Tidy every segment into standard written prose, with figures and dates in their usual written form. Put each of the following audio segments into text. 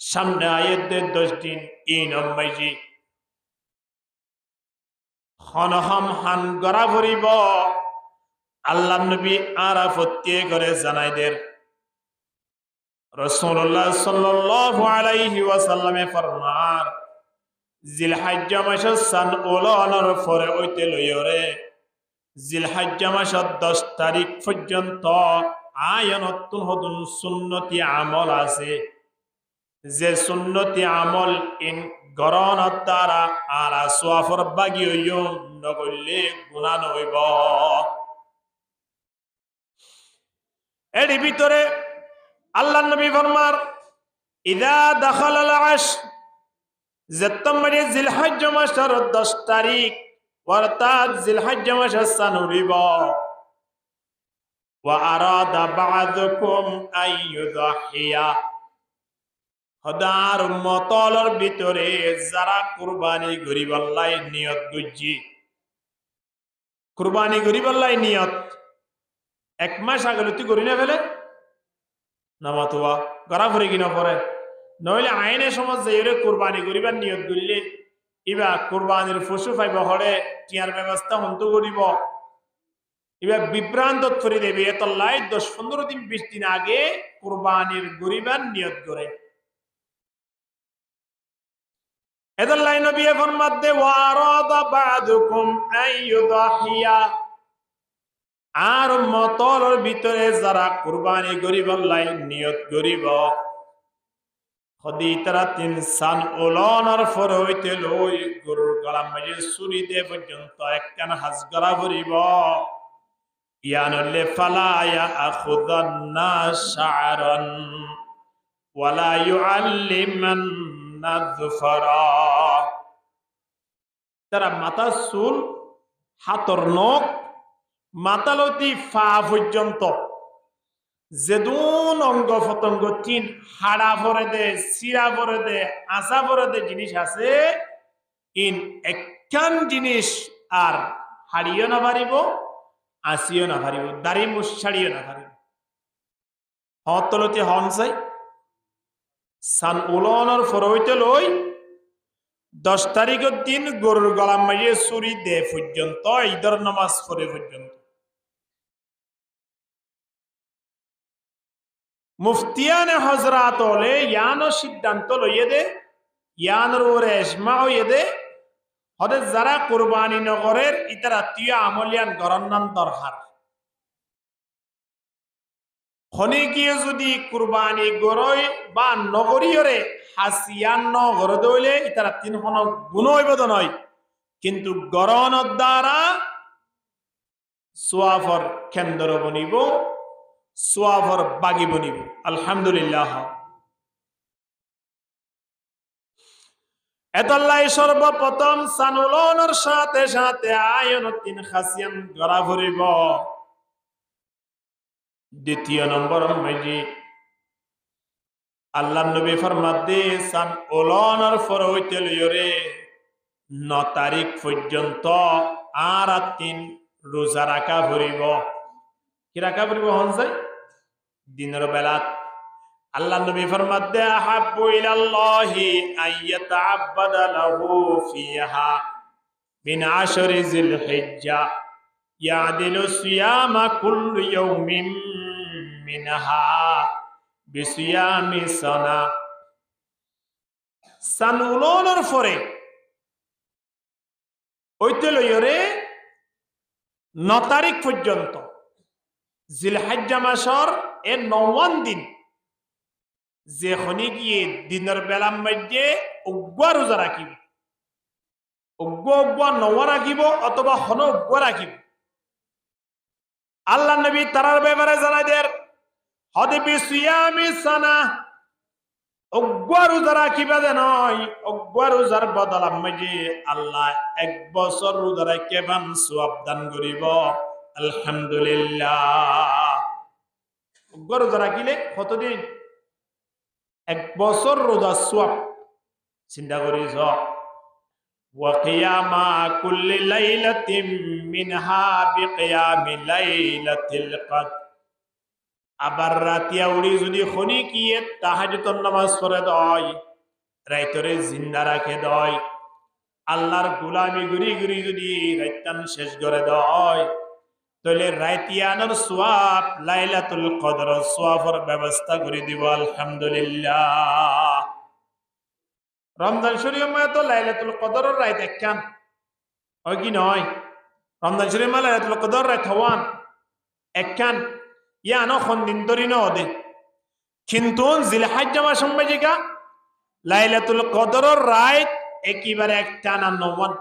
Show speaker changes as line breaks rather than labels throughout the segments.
সামনে আয়াতদের 10 দিন ইনমাইজি খনহম হান গড়া ভরিব আল্লাহ নবী আরাফতে করে জানাইদের রাসূলুল্লাহ সাল্লাল্লাহু আলাইহি ওয়াসাল্লামে ফরমান জিলহজ্জা মাসের সান ওলানোর পরে হইতে লইরে জিলহজ্জা মাসের 10 তারিখ পর্যন্ত আয়ানতুল হুদুন সুন্নতি আমল আছে যে সুন্নতি আমল ইন গরণ দ্বারা আর সোয়াফর বাগি হইও নগলে গুনাহ নইব এর ভিতরে আল্লাহ নবী ফরমার ইদা দাখালাল আশ জত্তমরি জিলহজ্জা মাসের 10 তারিখ অর্থাৎ জিলহজ্জা মাসের সানুরিব ওয়া আরাদা বা'দুকুম আইয়ুদহিয়া হদার মতলর ভিতরে যারা কুরবানি গরিবাল্লাই নিয়ত গুজি কুরবানি গরিবাল্লাই নিয়ত এক মাস আগে তুই করি না ফেলে নামাতুয়া গড়া ভরে কিনা পরে নইলে আইনের সমাজ যে কুরবানি গরিবার নিয়ত করলে ইবা কুরবানির পশু পাইব হরে টিয়ার ব্যবস্থা হন্তু করিব ইবা বিভ্রান্ত করে দেবে এত লাই 10-15 দিন 20 দিন আগে কুরবানির গরিবার নিয়ত করে এদের লাইন নবী ফরমাতে ওয়ারাদা বা'দুকুম আইয়ুদহিয়া আর মতলর ভিতরে যারা কুরবানি গরিব লাইন নিয়ত করিব খদি তারা 3 সান ওলনার পর হইতে লই গরুর গলা মাঝে ছুরি দে পর্যন্ত একখান হাজ গলা ভরিব ইয়ানলে ফালা ইয়াখুদান্না শা'রান ওয়ালা ইউআল্লিমান তারা মাথার চুল হাতর নখ মাতালতি ফা পর্যন্ত যেদুন অঙ্গ পতঙ্গ তিন হাড়া ভরে দে চিরা ভরে দে আশা ভরে দে জিনিস আছে ইন একখান জিনিস আর হারিও না পারিব আসিও না পারিব দাড়ি মুছাড়িও না পারিব হতলতি হন চাই সান উলনের ফরইতে লই 10 তারিখের দিন গরুর গলা মারিয়ে ছুরি দে পর্যন্ত ঈদের নামাজ পড়ে পর্যন্ত মুফতিয়ানে হযরত হলে ইয়ানো সিদ্ধান্ত লইয়ে দে ইয়ানোর ওরে ইজমা হইয়ে দে হদে যারা কুরবানি নগরের ইতার আত্মীয় আমলিয়ান গরন্নান দরকার খনি গিয়ে যদি কুরবানি গরই বা নগরীয়রে হাসিয়ান নগর দইলে ইতারা 3 হন গুণ হইব নয় কিন্তু গরণ দ্বারা সোয়াফর কেন্দ্র বনিব সোয়াফর বাগি বনিব আলহামদুলিল্লাহ এতল্লাই সর্বপ্রথম সানুলনের সাথে সাথে আয়ন 3 খাসিয়ান গড়া ভরিব দ্বিতীয় নম্বর মাইজি আল্লাহ নবী ফরমাতে সান ওলনের পর হইতে লইরে 9 তারিখ পর্যন্ত আর 3 রোজা রাখা ভরিব কি রাখা ভরিব হন যায় দিনের বেলা আল্লাহ নবী ফরমাতে আহাব্বু ইলাল্লাহি আইয়াতাআব্বাদা লাহু ফিহা মিন আশরি জিলহিজ্জা ইয়াদিলু সিয়ামা কুল্লু ইয়াউমিন মিনহা বিসিয়ামি সানা সানুলনের পরে হইতে লইরে 9 তারিখ পর্যন্ত জিলহজ্জা মাসের এ 9 দিন যে খনি গিয়ে দিনের বেলার মধ্যে উগ্র রোজা রাখিব উগ্র নওয়া রাখিব অথবা হন উগ্র রাখিব আল্লাহ নবী তারার ব্যাপারে জানাই দেন হদে বিসিয়ামি সানা উগ্র রোজা রাখিবা দে নয় উগ্র রোজার বদলা মাঝে আল্লাহ 1 বছর রোজা রাখিবান সওয়াব দান করিব আলহামদুলিল্লাহ উগ্র রোজা রাখিলে কতদিন 1 বছর রোজা সওয়াব চিন্তা করিস ওয়া কিয়ামা কুল্লি লাইলাতিন মিনহা বিকিয়ামি লাইলাতিল কদর আবার রাতিয়া উড়ি যদি খনি কিয়ে তাহাজ্জুদ নামাজ পড়ে দয় রাইতরে জিন্দা রাখে দয় আল্লাহর গোলামি গুরি গুরি যদি রাইতান শেষ করে দয় তাহলে রাইতিয়ানোর সোয়াব লাইলাতুল কদর সোয়াবের ব্যবস্থা করে দিব আলহামদুলিল্লাহ। রমজান শরীফ মায়ে তো লাইলাতুল কদরের রাত একখান হয় কি নয়? রমজান শরীফ মায়ে লাইলাতুল কদর রাত হওয়ান একখান ইয়ানো দিন ধরি নদে কিন্তু জিলহাজ্জা মাস সম্মাজিকা লাইলাতুল কদরের রাত একেবারে একখান আর নওয়ান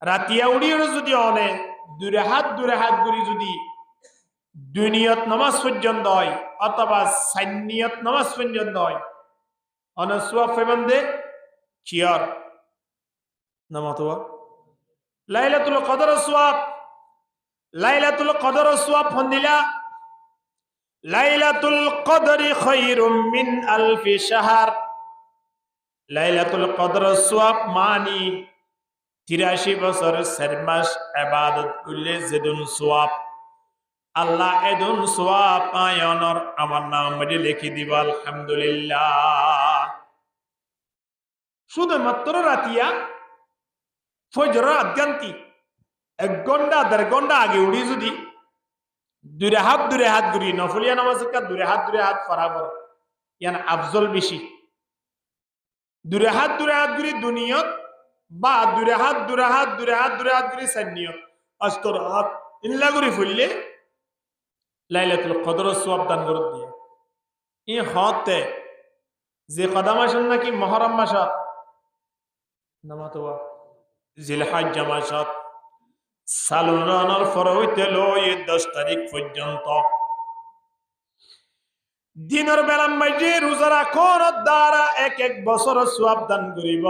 রাতিয়া উড়িয়ে যদি অনে দূরে হাত ঘুরি যদি দুনিয়ত নামাজ পর্যন্ত হয় অথবা সান্নিয়ত নামাজ পর্যন্ত হয় অনসুয়া ফেবন্দে চিয়ার নামাতোয়া লাইলাতুল কদর সোয়াব লাইলাতুল কদর সোয়াব ফন্দিলা লাইলাতুল কদরি খায়রুম মিন আলফি শাহর লাইলাতুল কদর সোয়াব মানি 83 বছর 4 মাস ইবাদত করলে যেদুন সোয়াব আল্লাহ এদুন সোয়াব আয়নর আমার নাম মধ্যে লিখে দিব আলহামদুলিল্লাহ। শুধুমাত্র রাতিয়া ফজর আদগান্তি 1 ঘন্টা 1.5 ঘন্টা আগে উড়ি যদি দূরে হাত ঘুরি নফলিয়া নামাজ কা দূরে হাত ফরাবর ইয়ান আফজল বেশি দূরে হাত ঘুরি দুনিয়ত বা দূরে হাত ঘুরি সান্নিয়ত আস্তর হাত ইল্লা ঘুরি ফুললে লাইলাতুল কদর সওয়াব দান করে দিয়া ই হতে যে কদম আসেন নাকি মুহররম মাসত নামাতোয়া জিলহজ্জা মাসত সালুনানোর পর হইতে লই 10 তারিখ পর্যন্ত দিনের বেলা মাঝে রোজা রাখোর দ্বারা এক বছর সওয়াব দান করিব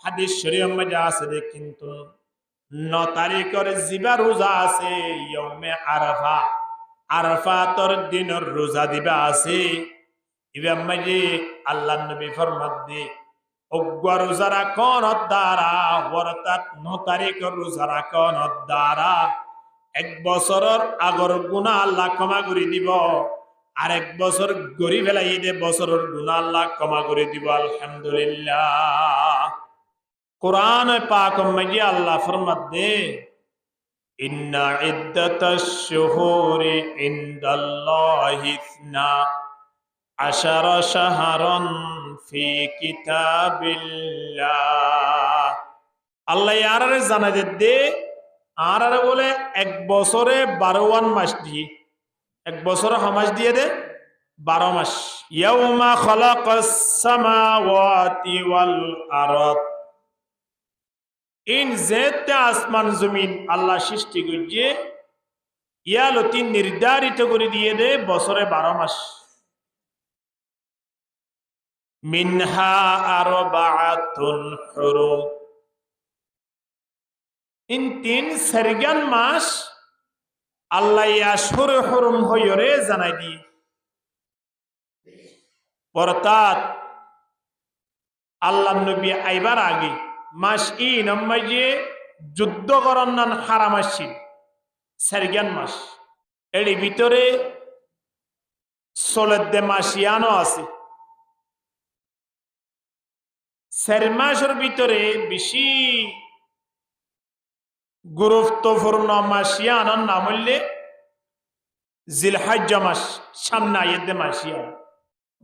হাদিস শরীফ মধ্যে আছে কিন্তু 9 তারিখের জিবা রোজা আছে ইয়মে আরাফা আরাফাতর দিনের রোজা দিবা আছে ইবা মাঝে আল্লাহ নবী ফরমাত দে অগ্বা রোজা রাখোর দ্বারা অর্থাৎ 9 তারিখের রোজা রাখোর দ্বারা 1 বছরের আগর গুনাহ আল্লাহ ক্ষমা করে দিব আর 1 বছর গরি ফেলাই দে বছরের গুনাহ আল্লাহ ক্ষমা করে দিব আলহামদুলিল্লাহ। কুরআন পাক মধ্যে আল্লাহ ফরমাত দে ইন্না ইদ্দাতাশ শুহুরি ইনদাল্লাহি 12 শাহরান ফি কিতাবিল্লাহ। আল্লাহ ইয়ারে জানাই দে আর বলে 1 বছরে 12 মাস দিয়ে 1 বছরে হামাস দিয়ে দে 12 মাস ইয়াউমা খালাকাস সামাওয়াতি ওয়াল আরদ ইন যেতে আসমান জমিন আল্লাহ সৃষ্টি করেছে ইয়ালতি নির্ধারিত করে দিয়ে দে বছরে 12 মাস মিনহা আরবাআতুন হুরুম ইন 3 সরগান মাস আল্লাহ আশহুর হুরুম হইরে জানাই দি অর্থাৎ আল্লাহ নবী আইবার আগে মাস ই নম্বরে যুদ্ধ করন্নান হারাম আসছিল সরগান মাস এর ভিতরে 16 মাসিয়ানো আছে 4 মাসের ভিতরে বেশি গুরুত্বপূর্ণ মাসিয়ানোর নাম হইলে জিলহজ্জা মাস সামনে আইতে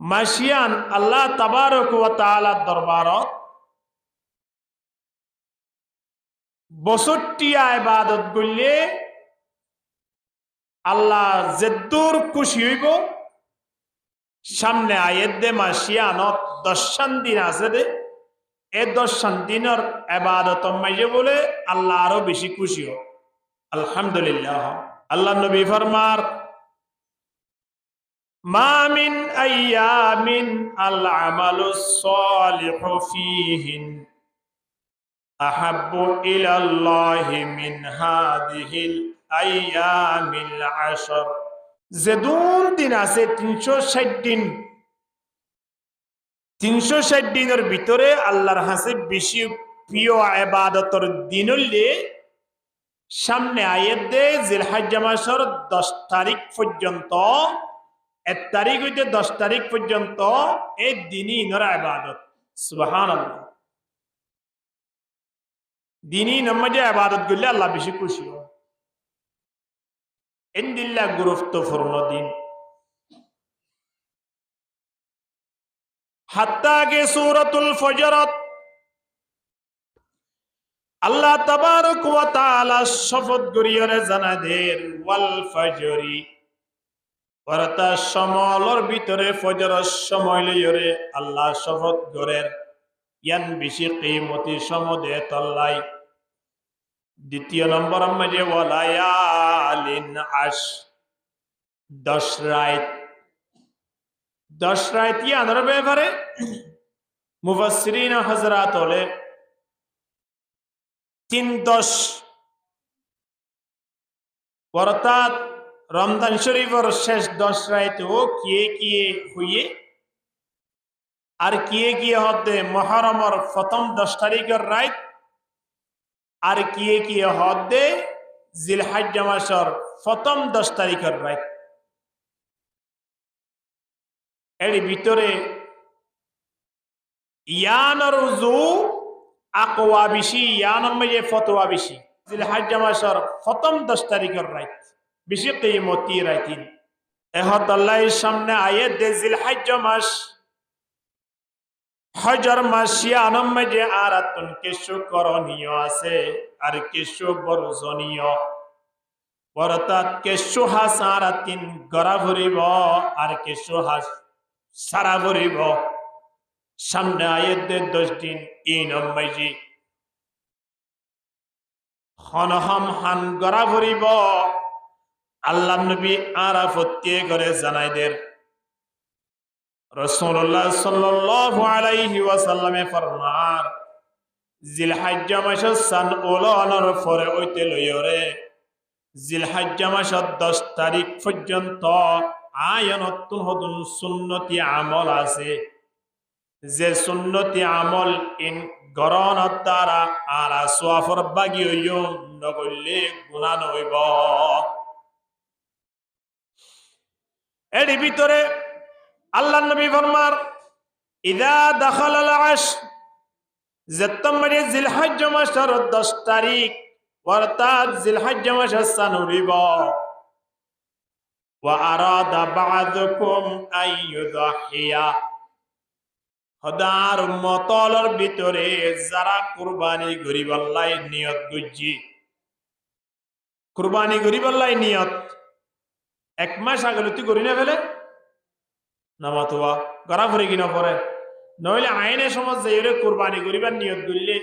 মাসিয়ান আল্লাহ তাবারক ওয়া তাআলার দরবারত 62 ইবাদত করলে আল্লাহ যেদুর খুশি হইব সামনে আইতে মাসিয়ানত 10 দিন আছে দে এই 10 দিনের ইবাদত মাইজে বলে আল্লাহ আরো বেশি খুশি হয় আলহামদুলিল্লাহ। আল্লাহ নবী ফরমার মা মিন আইয়ামিন আল আমালুস সালিহু ফীহিন আহাব্বু ইলাল্লাহি মিন হাদিহিল আইয়ামিল আশর যেদুন দিন আছে 360 দিন 360 দিনের ভিতরে আল্লাহর কাছে বেশি প্রিয় ইবাদতের দিন হইলে সামনে আয়াত দে জিলহজ্জা মাসের 10 তারিখ পর্যন্ত, 1 তারিখ হইতে 10 তারিখ পর্যন্ত এই দিনই ইনরা ইবাদত। সুবহানাল্লাহ। দিনই নামাজে ইবাদত করলে আল্লাহ বেশি খুশি হয়। ইনদিল্লাহ গুরুত্বপূর্ণ দিন। হাত্তা কে সূরাতুল ফজরত আল্লাহ তাবারক ওয়া তাআলা শপথ করিয়া জানাদের ওয়াল ফজরি, অর্থাৎ সমলর ভিতরে ফজরের সময় লইরে আল্লাহ শপথ করেন। ইয়ান বেশি কিমতি সমদে তল্লাই। দ্বিতীয় নম্বর মাঝে ওয়ালায়ালিন আশ, 10 রাত। 10 রাত ইয়ানোর ব্যাপারে মুফাসসিরিন হযরত হলে 3-10, অর্থাৎ রমজান শরীফের শেষ 10 রাতও কিয়ে কিয়ে হইয়ে, আর কিয়ে কিয়ে হতে মুহররমের প্রথম 10 তারিখের রাত, আর কিয়ে কিয়ে হতে জিলহজ্জা মাসের প্রথম 10 তারিখের রাত। এর ভিতরে ইয়ানোর উজু আকওয়া বেশি, ইয়ানোর মাঝে ফতোয়া বেশি। জিলহজ্জা মাসের প্রথম 10 তারিখের রাত বেশি কিমতি রাত। এহত আল্লাহর সামনে আয়াত দে জিলহজ্জা মাস হজর মাস, ইয়ানোর মাঝে আরাতুন কিছু করণীয় আছে আর কিছু বর্জনীয়। অর্থাৎ কিছু হাসারাতিন গড়া ভরিব আর কিছু হাস সারা ভরিব। সামনে আয়াত দে 10 দিন ইনমাইজি হনহম হান গড়া ভরিব। আল্লাহ নবী আরাফতে করে জানাই দের রাসূলুল্লাহ সাল্লাল্লাহু আলাইহি ওয়াসাল্লামে ফরমান, জিলহজ্জা মাসের সান ওলানোর পরে হইতে লইরে জিলহজ্জা মাসের 10 তারিখ পর্যন্ত আয়ানতুন হদুন সুন্নতি আমল আছে। যে সুন্নতি আমল ইন গরণ দ্বারা আর সোয়াফর বাগি হইও নগলে গুনাহ নইব। এর ভিতরে আল্লাহ নবী ফরমার ইদা দাখালাল আশ, যেতমরে জিলহজ্জা মাসের 10 তারিখ অর্থাৎ জিলহজ্জা মাসের সানুরিব, ওয়া আরাদা বা'দুকুম আইয়ুদহিয়া, হদার মতলর ভিতরে যারা কুরবানি গরিবাল্লাই নিয়ত গুজি, কুরবানি গরিবাল্লাই নিয়ত 1 মাস আগে তুই করি না ফেলে নামাতোয়া গড়া ভরে কিনা পরে, নইলে আইনে সমাজ যাইরে কুরবানি গরিবার নিয়ত করলে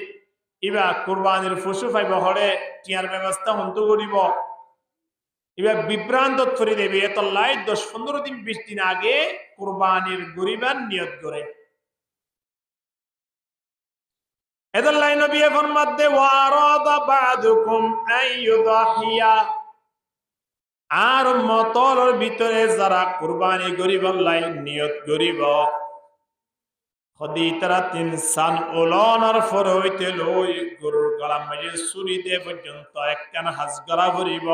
ইবা কুরবানির পশু পাইব হরে টিয়ার ব্যবস্থা হন্তু করিব, ইবা বিভ্রান্ত করে দেবে। এত লাই 10-15 দিন 20 দিন আগে কুরবানির গরিবার নিয়ত করে। এদের লাইন নবী ফরমাত দে ওয়া আরাদা বা'দুকুম আইয়ুদহিয়া, আর মতলর ভিতরে যারা কুরবানি গরিবার লাইন নিয়ত করিব হদি তারা 3 সান ওলনার পর হইতে লই গরুর গলা মাঝে ছুরি দে পর্যন্ত একখান হাজ গলা ভরিব।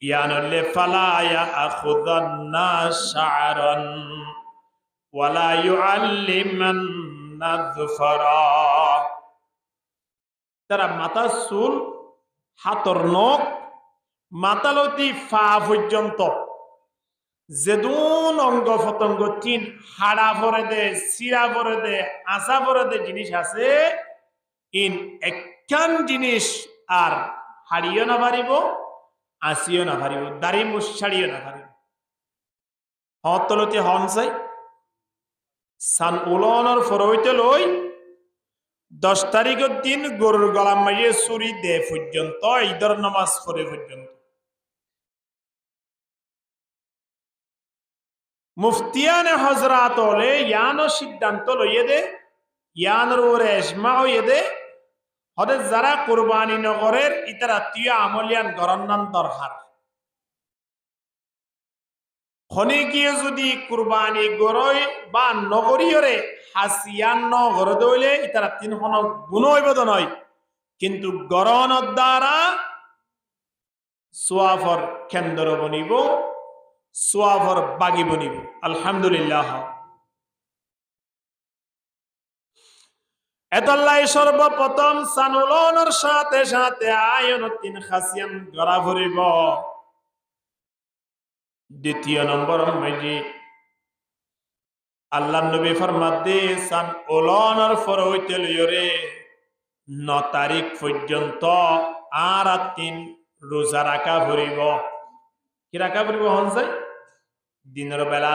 ইয়ানলে ফালা ইয়াখুযান্না শা'রান ওয়ালা ইউআল্লিমান্না যুফরা, তারা মাথার চুল হাতর নখ মাতালতি ফা পর্যন্ত যেদুন অঙ্গ পতঙ্গ 3 হাড়া ভরে দে, সিরা ভরে দে, আশা ভরে দে জিনিস আছে, ইন একখান জিনিস আর হারিও না পারিব, আসিও না পারিব, দাড়ি মুছাড়িও না পারিব। হতলতি হন চাই সান উলনের ফর হইতে লই 10 তারিখের দিন গরুর গলা মারিয়ে চুরি দে পর্যন্ত, ঈদের নামাজ পড়ে পর্যন্ত। মুফতিয়ানে হজরাত হলে ইয়ানো সিদ্ধান্ত লইয়ে দে, ইয়ানোর ওরে এজমা হইয়ে দে, হদে যারা কুরবানি নগরের ইতার আত্মীয় আমলিয়ান গরন্নান দরকার। হনে গিয়ে যদি কুরবানি গরই বা নগরীয়রে হাসিয়ান নগর দইলে ইতার 3 হন গুণ হইব নয়, কিন্তু গরণর দ্বারা সোয়াফর কেন্দ্র বনিব, সোয়াফর বাগি বনিব। আলহামদুলিল্লাহ। এতল্লাই সর্বপ্রথম সানুলনের সাথে সাথে আয়ন তিন খাসিয়ান গড়া ভরিব। দ্বিতীয় নম্বর মাঝি আল্লাহ নবী ফরমাতে সান ওলনের ফর হইতে লইরে 9 তারিখ পর্যন্ত আর 3 রোজা রাখা ভরিব। কি রাখা ভরিব হনসাই? দিনের বেলা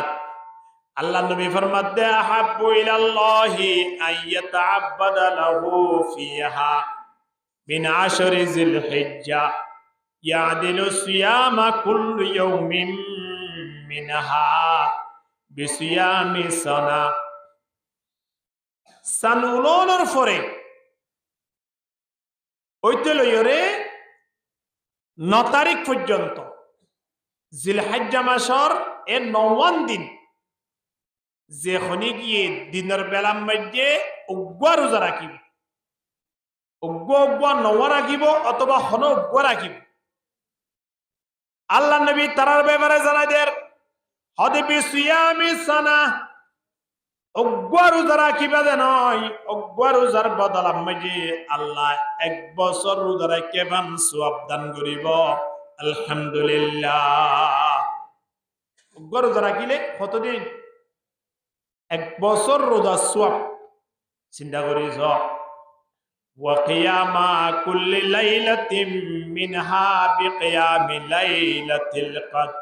আল্লাহ নবী ফরমাতে আহাব্বু ইলাল্লাহি আইয়াতাআব্বাদা লাহু ফিহা মিন আশরি যিলহিজ্জা ইয়াদিলু সিয়ামা কুল্লু ইয়াউমিন মিনহা বিসিয়ামি সানা। সানুলনের পরে হইতে লইরে 9 তারিখ পর্যন্ত জিলহিজ্জা মাসের এ 9 দিন যে খনি গিয়ে দিনের বেলার মধ্যে উগ্র রোজা রাখিব, উগ্র নওয়া রাখিব অথবা হন উগ্র রাখিব। আল্লাহ নবী তারার ব্যাপারে জানাই দেন হদিবি সিয়ামি সানা, উগ্র রোজা রাখিবা যে নয়, উগ্র রোজার বদলার মধ্যে আল্লাহ 1 বছর রোজা রাখিবান সওয়াব দান করিব। আলহামদুলিল্লাহ। উগ্র রোজা রাখিলে কতদিন? 1 বছর রোজা সওয়াব। চিন্তা করিস ওয়া কিয়ামা কুল্লি লাইলাতিন মিনহা বিকিয়ামি লাইলাতিল কদর।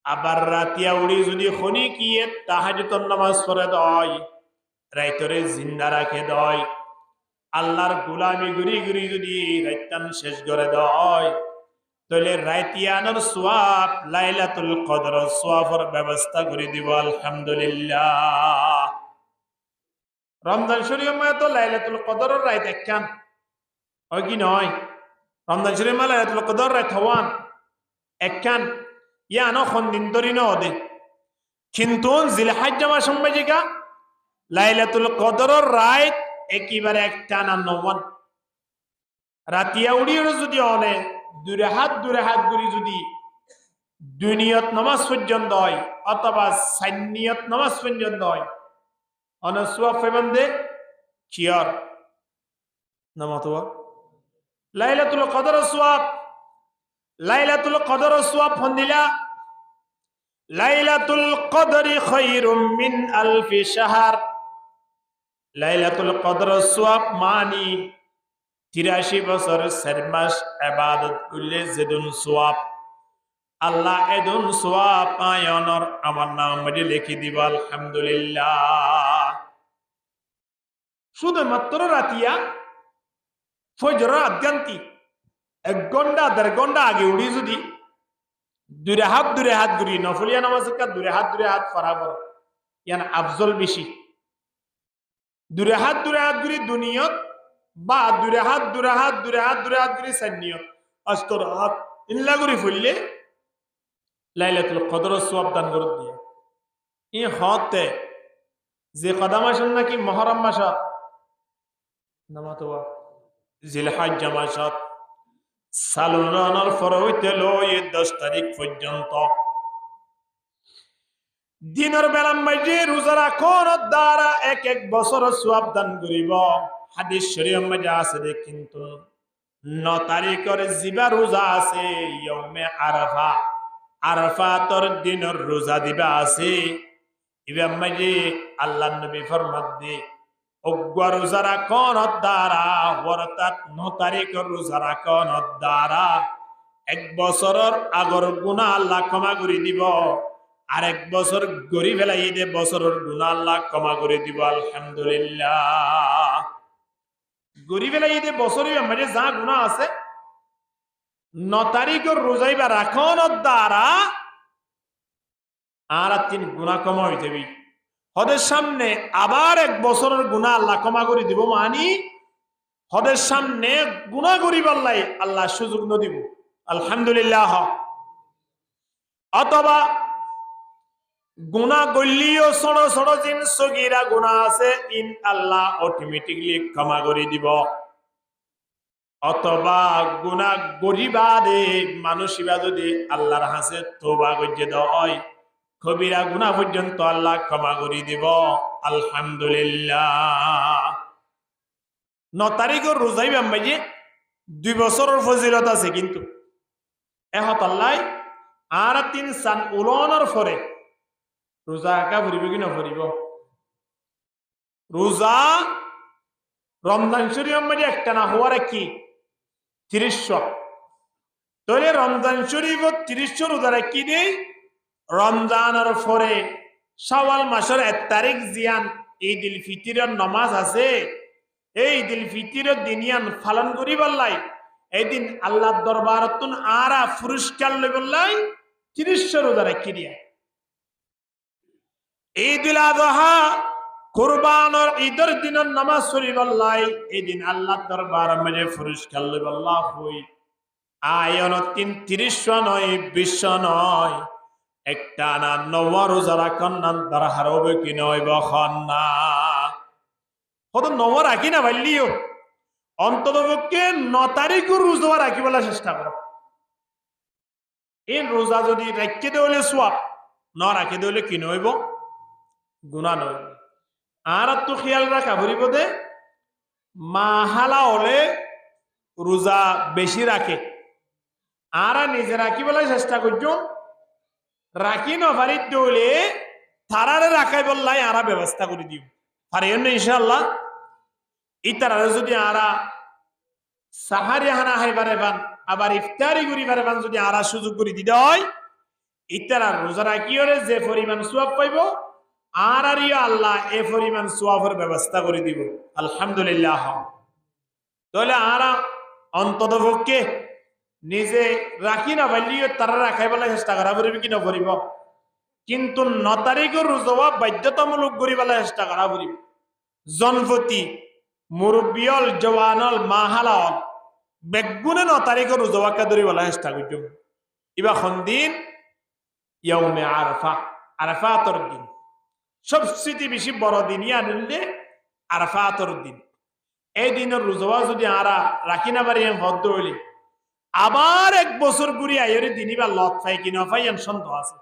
আবার রাতিয়া উড়ি যদি খনি কিয়ে তাহাজ্জুদ নামাজ পড়ে দয়, রাইতরে জিন্দা রাখে দয়, আল্লাহর গোলামি গুরি গুরি যদি রাইতান শেষ করে দয়, তাহলে রাইতিয়ানোর সওয়াব লাইলাতুল কদর সওয়াবের ব্যবস্থা করে দিব। আলহামদুলিল্লাহ। রমজান শরীফের মধ্যে তো লাইলাতুল কদরের রাত একখান হয় কি নয়? রমজান শরীফের মধ্যে লাইলাতুল কদর রাত হওয়ান একখান ইয়ানো দিন ধরি নদে, কিন্তু জিলহিজ্জা মাস সম্মাজিকা লাইলাতুল কদরের রাত একেবারে একটানা 9 রাতিয়া উড়িয়ে যদি অনে দূরে হাত গুড়ি যদি দুনিয়ত নামাজ পর্যন্ত হয় অথবা সান্নিয়ত নামাজ পর্যন্ত হয় অনসওয়াব ফেবন্দে চিয়ার নামাতোয়া লাইলাতুল কদর সওয়াব। লাইলাতুল কদর সওয়াব ফন্দিলা লাইলাতুল কদরি খায়রুম মিন আলফি শাহর। লাইলাতুল কদর সওয়াব মানি 83 বছর 4 মাস ইবাদত করলে যেদুন সওয়াব আল্লাহ এদুন সওয়াব আয়নর আমার নাম মধ্যে লিখে দিব। আলহামদুলিল্লাহ। শুধুমাত্র রাতিয়া ফজর আদ্যান্তি 1 ঘন্টা 1.5 ঘন্টা আগে উড়ি যদি দূরে হাত ঘুরি নফলিয়া নামাজ কা দূরে হাত ফরাবর ইয়ান আফজল বেশি। দূরে হাত ঘুরি দুনিয়ত বা দূরে হাত ঘুরি সান্নিয়ত অস্তর হাত ইল্লা ঘুরি ফুললে লাইলাতুল কদর সওয়াব দান করে দিয়ে ই হতে যে কদম আসেন নাকি মুহররম মাস নামাতোয়া জিলহিজ্জা মাস সালুনার ফর হইতে লই 10 তারিখ পর্যন্ত দিনের বেলার মধ্যে রোজা রাখার দ্বারা 1 বছর সওয়াব দান করিব। হাদিস শরীফের মধ্যে আছে কিন্তু 9 তারিখের জিবা রোজা আছে ইয়মে আরাফা, আরাফাতর দিনের রোজা দিবা আছে। ইবাম মধ্যে আল্লাহ নবী ফরমাত দে উগ্র রোজা রাখার দ্বারা অর্থাৎ 9 তারিখের রোজা রাখার দ্বারা 1 বছরের আগর গুনাহ আল্লাহ ক্ষমা করে দিব, আর 1 বছর গরি ফেলাই দে বছরের গুনাহ আল্লাহ ক্ষমা করে দিব। আলহামদুলিল্লাহ। গরি ফেলাই দে বছরের মধ্যে যা গুনাহ আছে 9 তারিখের রোজাইবা রাখার দ্বারা আর 3 গুনাহ ক্ষমা হয়ে যাবে। হদের সামনে আবার 1 বছরের গুনাহ আল্লাহ ক্ষমা করে দিব, মানি হদের সামনে গুনাহ করিব আল্লাহ সুযোগ ন দিব। আলহামদুলিল্লাহ। অথবা গুনাহ করলিও ছোট ছোট জিন সগীরা গুনাহ আছে ইন আল্লাহ অটোমেটিকলি ক্ষমা করে দিব। অথবা গুনাহ গরিবাদে মানুষিবা যদি আল্লাহর হাসে তওবা করতে হয় কবিরা গুনাহ পর্যন্ত আল্লাহ ক্ষমা করে দিব। আলহামদুলিল্লাহ। 9 তারিখের রোজাই বাম্বাইয়ে 2 বছরের ফজিলত আছে, কিন্তু এহত আল্লাহ আর 3 সান উলনের পরে রোজা একা ফুরিব কি না ফুরিব? রোজা রমজান শরীফ মধ্যে একটা না হওয়ার কি 30 তাহলে রমজান শরীফ 30 রোজা রাখি দেই। রমজানের পরে শাওয়াল মাসের 1 তারিখ জিয়ান ঈদুল ফিতরের নামাজ আছে। এই ঈদুল ফিতরের দিনিয়ান পালন করি বললাই এই দিন আল্লাহর দরবারতুন আরা পুরস্কার লই বললাই 30 রোজা রাখি দিয়া। ঈদুল আযহা কুরবানের ঈদের দিনের নামাজ পড়ি বললাই এই দিন আল্লাহর দরবারে মধ্যে পুরস্কার লই বল্লাহ হই। আয়ন 30 নয় 20 নয় একটা না 9 রোজা রাখন না দরহার হবে কি নয় বখন না কত 9 রাখি না ভাইলিও অন্তত পক্ষে 9 তারিখের রোজা রাখি বলা চেষ্টা করো। এই রোজা যদি রাখতে দেওয়ালে সোয়াব, না রাখতে দেওয়ালে কি নইব গুনাহ নইব। আর তো খেয়াল রাখা ভরিব দে মাহালা হলে রোজা বেশি রাখে আর নিজে রাখি বলে চেষ্টা করছো রাখি নভারি দৌলে তারারে রাখাই বললাই আরা ব্যবস্থা করে দিও পারিও না ইনশাআল্লাহ। ইতারারে যদি আরা সাহারি হানা হাইবারে পান আবার ইফতারি করিবারে পান যদি আরা সুযোগ করে দিতে হয় ইতারা রোজা রাখিওরে যে পরিমাণ সওয়াব পাইব আর আরিও আল্লাহ এ পরিমাণ সওয়াবের ব্যবস্থা করে দিব। আলহামদুলিল্লাহ। তাহলে আরা অন্তত পক্ষে নিজে রাখি না পারলিও তারা রাখাই বলে চেষ্টা করা পড়িব কি নকরিব, কিন্তু 9 তারিখের রোজা বাধ্যতামূলক করি বলে চেষ্টা করা পড়িব। জনপতি মুরব্বিয়ল জওয়ানল মাহালাল বেগুনে 9 তারিখের রোজাকে ধরি বলে চেষ্টা করছ। ইবা দিন ইয়াউমে আরাফা, আরাফাতর দিন সবচেয়ে বেশি বড় দিন আনলে আরাফাতর দিন। এই দিনের রোজা যদি আরা রাখি না পারি হদ হইলে আবার 1 বছর ঘুরি আইরে দিনিবা লত পাই কি না পাই সন্দেহ আছে।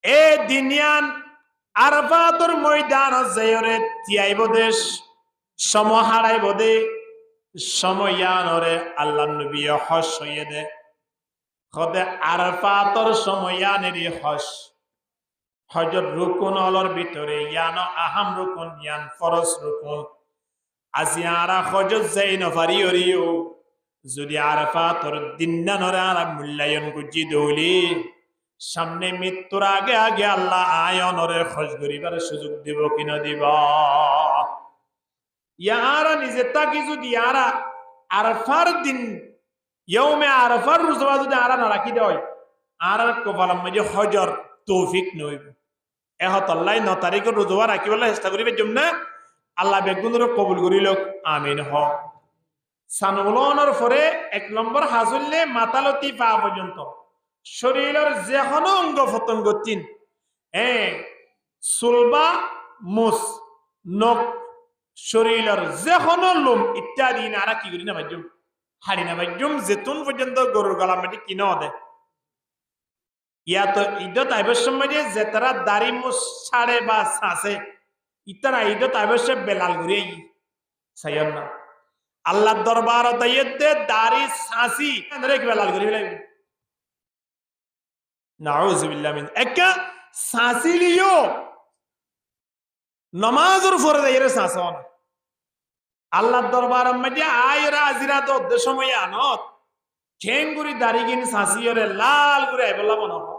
এ দিনিয়ান আরাফাতর ময়দান যায়রে তিয়াইব দেশ সময় হারাইব দে সময়য়ানরে আল্লাহ নবী হজ হইয়ে দে খদে আরাফাতর সময়য়ানেরই হজ হজর রুকুন অলর ভিতরে ইয়ানো আহাম রুকুন ইয়ান ফরজ রুকুন আজি আরা হজত যাই নফারি অরিও যদি আরাফাতর দিনানরে আরা মূল্যায়ন গুজি দৌলি সামনে মৃত্যুর আগে আগে আল্লাহ আয়নরে খোঁজ করিবার সুযোগ দিব কিনা দিব। ইয়ারা নিজে তাকি যদি ইয়ারা আরাফার দিন ইয়ৌমে আরাফার রোজা যদি আরা না রাখি দেয় আর কপালাম মাঝে হজর তৌফিক নইব। এহত আল্লাহ 9 তারিখের রোজা রাখি বলে চেষ্টা করিবে জন্য আল্লাহ বেগুনের কবুল করিল আমিন হ। সানুলনের পরে 1 নম্বর হাজুল্লে মাতালতি পা পর্যন্ত শরীরের যে কোনো অঙ্গ প্রত্যঙ্গ 3 সুলবা মুস নখ শরীরের যে কোনো লোম ইত্যাদি নারা কি করি না বাজ্যম হাড়ি না বাজ্যম যেতুন পর্যন্ত গরুর গলা মাটি কিনা দেয় ইয়া তো ঈদত আইবের সময় যে তারা দাড়ি মুস ছাড়ে বা ছাঁচে ইতারা ঈদত আইবের বেলাল ঘুরে সাইয়ন না আল্লাহ দরবার দাইয়েতে দাড়ি ছাঁচি রেখ বেলাল ঘুরে লাগবে নাউযুবিল্লাহ মিন একা সাসিলিও নামাজের পরে যাইরে সাসন আল্লাহর দরবার মধ্যে আয়রা আজিরা তো সময় আনত ঠেঙ্গুরি দাড়িগিন সাসিয়রে লাল করে আইবলা মনে হয়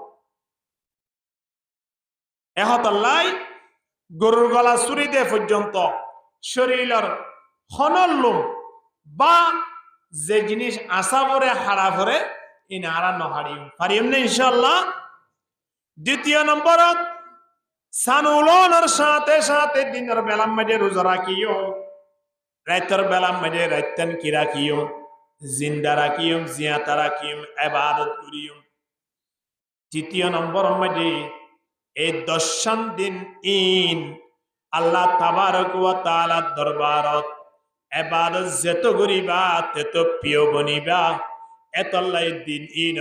এহত আল্লাহ গরুর গলা চুরিতে পর্যন্ত শরীরের হনল্লুম বা যে জিনিস আশা ভরে হারা ভরে ইনারা নহারিম পারিম না ইনশাআল্লাহ। 2 নম্বর সানুলনের সাথে সাথে দিনের বেলার মধ্যে রোজা রাখিও রাতের বেলার মধ্যে রাতেন কি রাখিও জিন্দা রাখিও জিয়াতা রাখিও ইবাদত করিও। 3 নম্বর মধ্যে এই 10 দিন ইন আল্লাহ তাবারক ওয়া তাআলা দরবারত এবাদত যেত করিবা তেত প্রিয় বনিবা। এতল্লাই দিন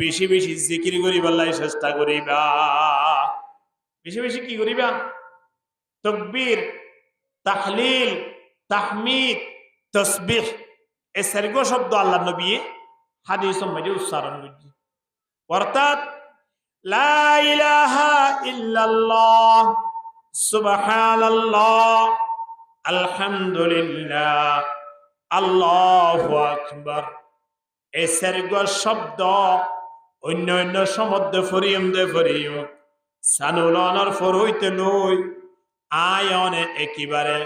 বেশি বেশি জিকির করিবার চেষ্টা করিবা। বেশি বেশি কি করিবা? তকবীর, তাহলিল, তাহমিদ, তসবিহ, এই চারিগো শব্দ আল্লাহ নবী হাদিসের মধ্যে উচ্চারণ করছে। অর্থাৎ লা ইলাহা ইল্লাল্লাহ, সুবহানাল্লাহ, আলহামদুলিল্লাহ, আল্লাহু আকবার, এই চারিগো শব্দ অন্য অন্য সমদ্দে ফরিয়ম সানুলনের ফর হইতে লই আয়নে একেবারে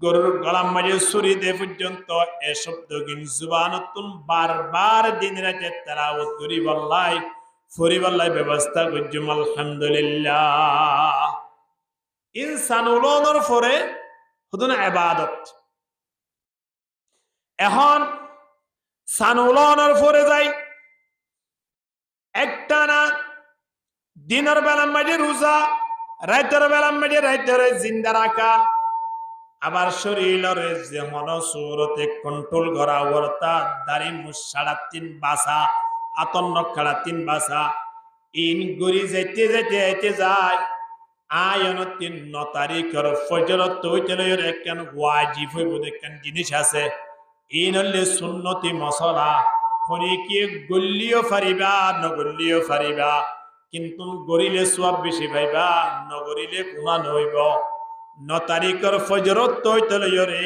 গরুর গলাম মাঝে ছুরি দে পর্যন্ত এ শব্দ কিন জুবানতুন বারবার দিন রাতে তেলাওয়াত করি বল্লাই ফরিবাল্লাই ব্যবস্থা করজুম আলহামদুলিল্লাহ। ইনসানুলনের ফরে হুদুন ইবাদত। এখন সানুলনের ফরে যাই একটা না দিনের বেলার মাঝে রোজা, রাতের বেলার মাঝে রাতের জিন্দা রাখা, আবার শরীরের যে মনসুরতে কন্ট্রোল করা, অর্থাৎ দাড়ি মুছাড়া 3 বাসা, আতন্ন খাড়া 3 বাসা, ইন গড়ি যাইতে যাইতে যাইতে যায় আয়ন 9 তারিখের ফজরত হইতে লইর একখান ওয়াজিব হইব একখান জিনিস আছে। ইন হলে সুন্নতি মশলা ফনি কি গল্লিও ফারিবা নগল্লিও ফারিবা, কিন্তু গরিলে সওয়াব বেশি পাইবা, নগরিলে গুনাহ নইব। 9 তারিখের ফজরত হইতে লইরে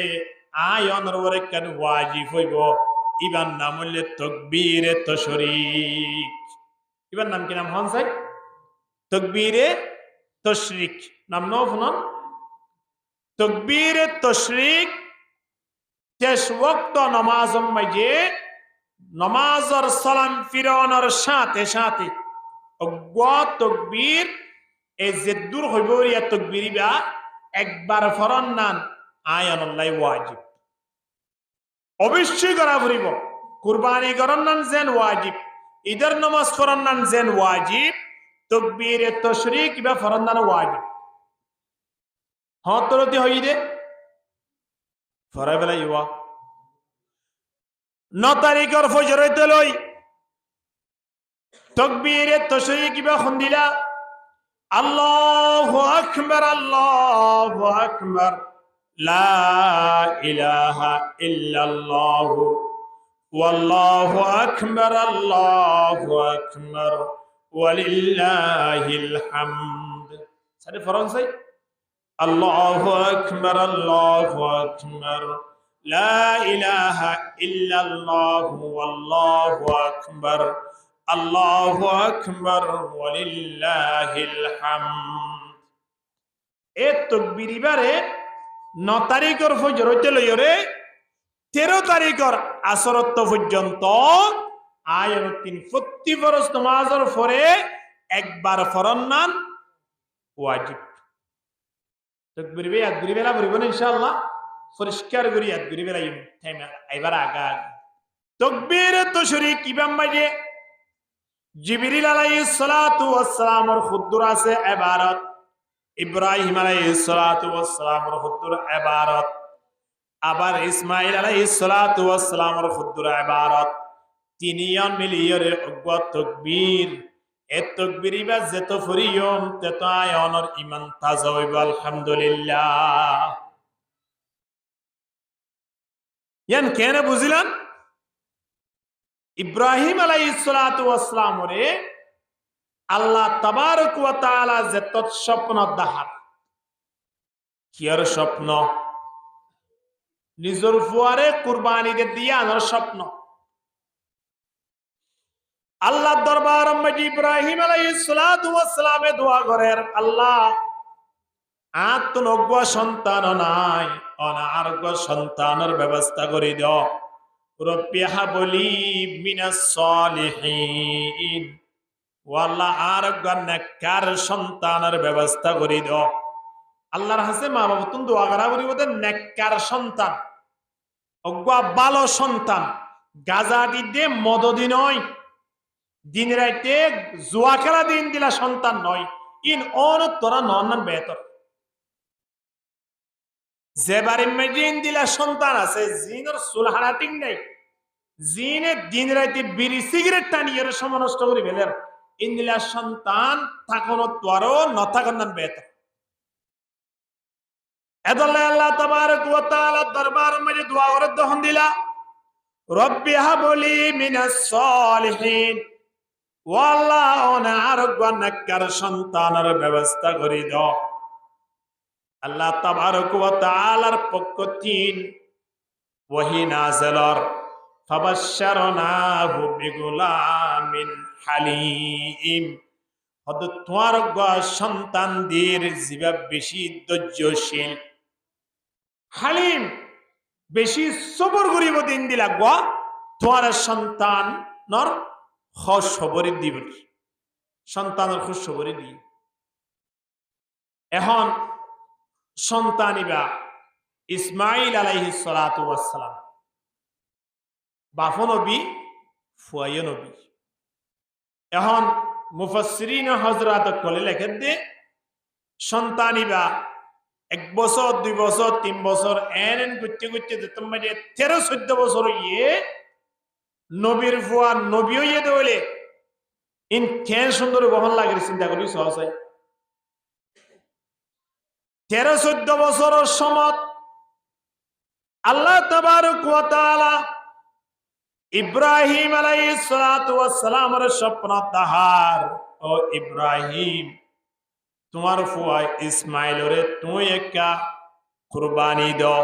আয়নের ওরে কেন ওয়াজিব হইব। ইবার নাম হইলে তাকবীরে তাশরিক। ইবার নাম কি নাম হন চাই? তাকবীরে তাশরিক। নাম নাও শুনুন, তাকবীরে তাশরিক। শেষ ওয়াক্ত নামাজের মাঝে নামাজের সালাম ফিরানোর সাথে সাথে তকবীর এই যে দূর হইব ইয়া তকবীর বা একবার ফরন নান আয়ানুল্লাহ ওয়াজিব অবশ্যই করা ফুরিব। কুরবানি করন নান যেন ওয়াজিব, ঈদের নামাজ ফরন নান যেন ওয়াজিব, তকবীরে তাশরিক বা ফরন নান ওয়াজিব। হতরতি হই দে ফরাই বেলা ইওয়া 9 তারিখের ফজর হইতে লই তকবীরে তাশরিক বা খুন্দিলা আল্লাহু আকবার, আল্লাহু আকবার, লা ইলাহা ইল্লাল্লাহ, ওয়াল্লাহু আকবার, আল্লাহু আকবার, ওয়ালিল্লাহিল হামদ। সারে ফরনসাই আল্লাহু আকবার, আল্লাহু আকবার, লা ইলাহা ইল্লাল্লাহ, ওয়াল্লাহু আকবার, আল্লাহু আকবার, ওয়ালিল্লাহিল হামদ। এ তাকবীর বারে 9 তারিখের ফজর হইতে লইরে 13 তারিখের আসরত পর্যন্ত আয়াত 3 প্রতি ফরজ নামাজের পরে একবার ফরন নান ওয়াজিব। তাকবীর বে ইয়াদ করি বেলা বলিব না ইনশাআল্লাহ, পরিষ্কার করি ইয়াদ করি বেলা টাইম আইবার আগা। তাকবীরে তাশরিক কিবাম মাঝে জিবরিল আলাইহিস সালাতু ওয়াস সালামের খুদ্দুর আছে ইবারত, ইব্রাহিম আলাইহিস সালাতু ওয়াস সালামের খুদ্দুর ইবারত, আবার ইসমাঈল আলাইহিস সালাতু ওয়াস সালামের খুদ্দুর ইবারত। তিনিয়ন মিলিয়রে অগ্বা তাকবীর। এ তাকবীর বা যত ফরিয়ম তত আয়নের ঈমান তাজা হইব আলহামদুলিল্লাহ। ইয়ান কেন বুঝিলাম? ইব্রাহিম আলাইহিস সালাতু ওয়াস সালাম রে আল্লাহ তাবারক ওয়া তাআলা যত স্বপ্ন দেখার, কিয়ার স্বপ্ন? নিজের ফুয়ারে কুরবানি দিয়ে আনার স্বপ্ন। আল্লাহ দরবার মধ্যে ইব্রাহিম আলাইহিস সালাতু ওয়াস সালামে দোয়া করেন, আল্লাহ আত্মনগ্য সন্তান নাই, অনার্গ সন্তানের ব্যবস্থা করে দাও। রব্বি হাবলি মিনাস সালিহিন, ওয়াল্লাহ আরগ নেককার সন্তানের ব্যবস্থা করে দাও। আল্লাহর হাসে মা বাবা তুমি দোয়া করা করি ওদের নেককার সন্তান, অজ্ঞা ভালো সন্তান, গাজাটি দিয়ে মদদি নয়, দিন রাইতে জুয়া খেলা দিন দিলা সন্তান নয়। ইন অন তোরা নন বেতর যে বাড়ির মধ্যে ইন্দিলা সন্তান আছে জিনের সুলহানা ঠিক নাই, জিনে দিন রাতে বিড়ি সিগারেট টানিয়ে সময় নষ্ট করে ফেলেন, ইন্দিলা সন্তান থাকুন তোয়ারও নথাকন বেত এদলে আল্লাহ তাবারক ওয়া তাআলা দরবার মধ্যে দোয়া করে দহন দিলা রব্বি হাবলি মিনাস সলিহিন, ও আল্লাহ অনারোগ্য নেককার সন্তানের ব্যবস্থা করে দাও। আল্লাহ তাবারক ওয়া তাআলার পক্ষ তিন ওহী নাযিলর ফাবাশশারনাহু বিগুলামিন হালিম, হয়তো তোমার সন্তানদের জীবা বেশি ধৈর্যশীল, হালিম বেশি সবর করিব দিন দিলা গো তোমার সন্তান নর খবরে দিব, সন্তানের খবরে দি। এখন সন্তানিবা ইসমাইল আলাইহিস সালাতু ওয়াস সালাম, বাপ নবী ফুয়ায় নবী। এখন মুফাসসিরিন হযরত কলে লেখে দে সন্তানিবা 1 বছর 2 বছর 3 বছর এন করতে করতে যেতম মাঝে 13-14 বছর ইয়ে নবীর ফুয়া নবী হইয়ে দেলে ইন কেন সুন্দর বহন লাগে চিন্তা করি সহসাই 13-14 বছরের সময় আল্লাহ তাবারক ওয়া তাআলা ইব্রাহিম আলাইহিস সালাতু ওয়াস সালামের স্বপ্ন তাহার, ও ইব্রাহিম তোমার ফুয়া ইসমাইলরে তুই একটা কুরবানি দাও।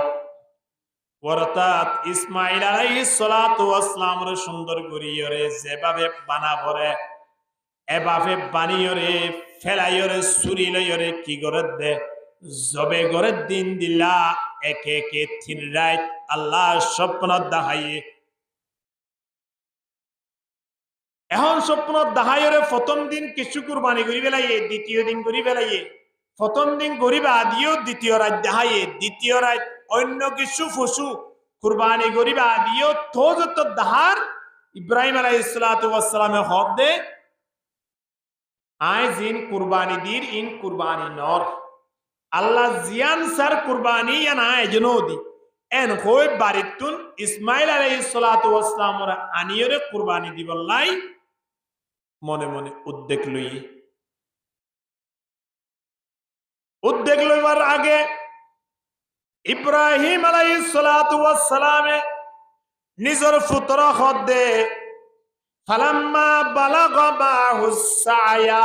অর্থাৎ ইসমাইল আলাইহিস সালাতু ওয়াস সালামের সুন্দর করিয়রে যেভাবে বানাবরে এভাবে বানিয়রে ফেলাইয়রে চুরি লইয়রে কি করে দে জবে করে দিন দিলা একে একে 3 রাত আল্লাহ স্বপ্ন দেখাইয়ে। এখন স্বপ্ন দেখাইরে প্রথম দিন কিছু কুরবানি করি বেলাইয়ে, দ্বিতীয় দিন করি বেলাইয়ে, প্রথম দিন গরিবা দিও, দ্বিতীয় রাত দেখাইয়ে, দ্বিতীয় রাত অন্য কিছু পশু কুরবানি গরিবা দিও তো যত দাহার ইব্রাহিম আলাইহিস সালাতু ওয়াস সালামে হক দে আই জিন কুরবানি দির ইন কুরবানি নর আল্লাহ জিয়ান সার কুরবানি या না এজনো দি এন কই বারিতুন ইসমাইল আলাইহিস সালাতু ওয়াস সালামর আনিয়রে কুরবানি দিবল্লাই মনে মনে উদ্যোগ লইবার আগে ইব্রাহিম আলাইহিস সালাতু ওয়াস সালামে নিজর পুত্র খদে ফালাম্মা বালাগা মাহুস সায়া,